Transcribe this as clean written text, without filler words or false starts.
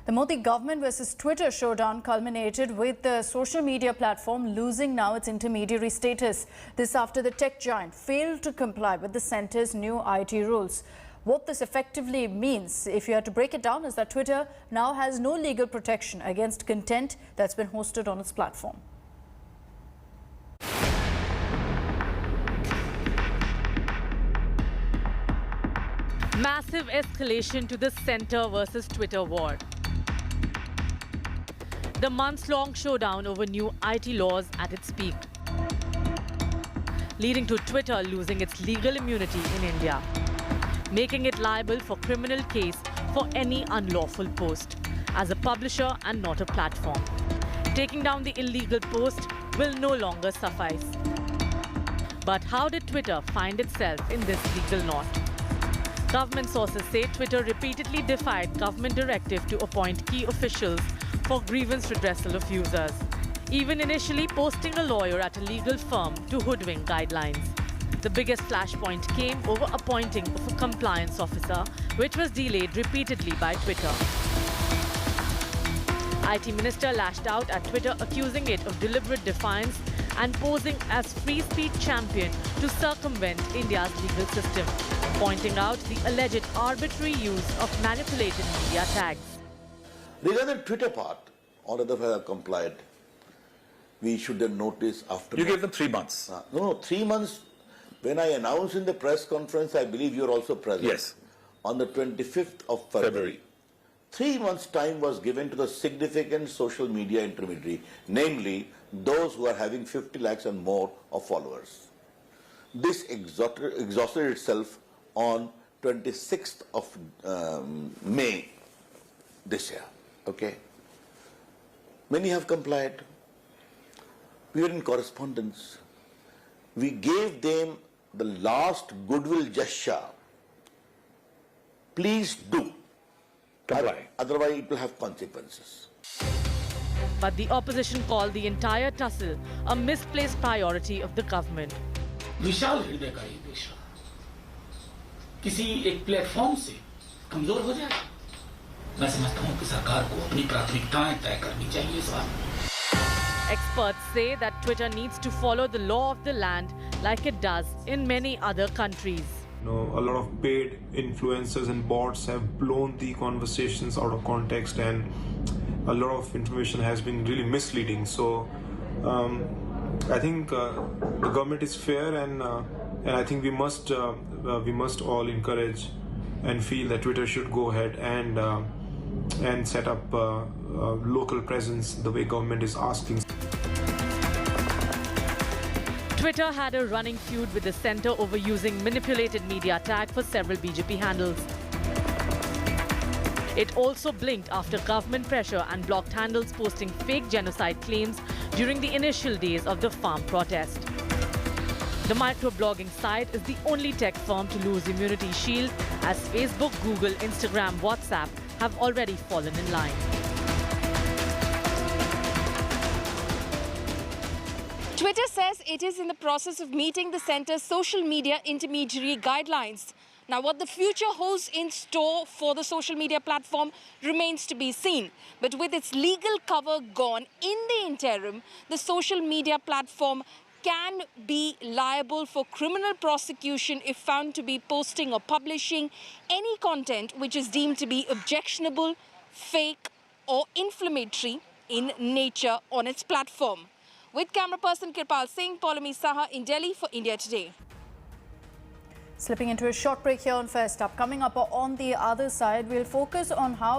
The Modi government versus Twitter showdown culminated with the social media platform losing now its intermediary status. This after the tech giant failed to comply with the centre's new IT rules. What this effectively means, if you had to break it down, is that Twitter now has no legal protection against content that's been hosted on its platform. Massive escalation to the centre versus Twitter war. The months-long showdown over new IT laws at its peak, leading to Twitter losing its legal immunity in India, making it liable for criminal case for any unlawful post as a publisher and not a platform. Taking down the illegal post will no longer suffice. But how did Twitter find itself in this legal knot? Government sources say Twitter repeatedly defied government directive to appoint key officials for grievance redressal of users, even initially posting a lawyer at a legal firm to hoodwink guidelines. The biggest flashpoint came over appointing of a compliance officer, which was delayed repeatedly by Twitter. IT Minister lashed out at Twitter, accusing it of deliberate defiance and posing as free speech champion to circumvent India's legal system, pointing out the alleged arbitrary use of manipulated media tags. Regarding the Twitter part, all other have complied. We should have noticed after... You gave them 3 months. No, 3 months. When I announced in the press conference, I believe you are also present. Yes. On the 25th of February. 3 months' time was given to the significant social media intermediary, namely those who are having 50 lakhs and more of followers. This exhausted itself on 26th of May this year. Okay. Many have complied. We were in correspondence. We gave them the last goodwill gesture. Please do. Comply. Otherwise, it will have consequences. But the opposition called the entire tussle a misplaced priority of the government. विशाल हृदय का ये देश किसी एक platform से कमजोर हो जाए। मैं समझता हूं कि सरकार को अपनी प्राथमिकताएं तय करनी चाहिए इस बात। Experts say that Twitter needs to follow the law of the land like it does in many other countries. A lot of paid influencers and bots have blown the conversations out of context, and a lot of information has been really misleading. So I think the government is fair, and I think we must all encourage and feel that Twitter should go ahead and set up local presence the way government is asking. Twitter had a running feud with the centre over using manipulated media tag for several BJP handles. It also blinked after government pressure and blocked handles posting fake genocide claims during the initial days of the farm protest. The microblogging site is the only tech firm to lose immunity shield, as Facebook, Google, Instagram, WhatsApp have already fallen in line. Twitter says it is in the process of meeting the centre's social media intermediary guidelines. Now, what the future holds in store for the social media platform remains to be seen. But with its legal cover gone in the interim, the social media platform can be liable for criminal prosecution if found to be posting or publishing any content which is deemed to be objectionable, fake or inflammatory in nature on its platform. With camera person Kirpal Singh, Paulami Saha in Delhi for India Today. Slipping into a short break here on First Up. Coming up on the other side, we'll focus on how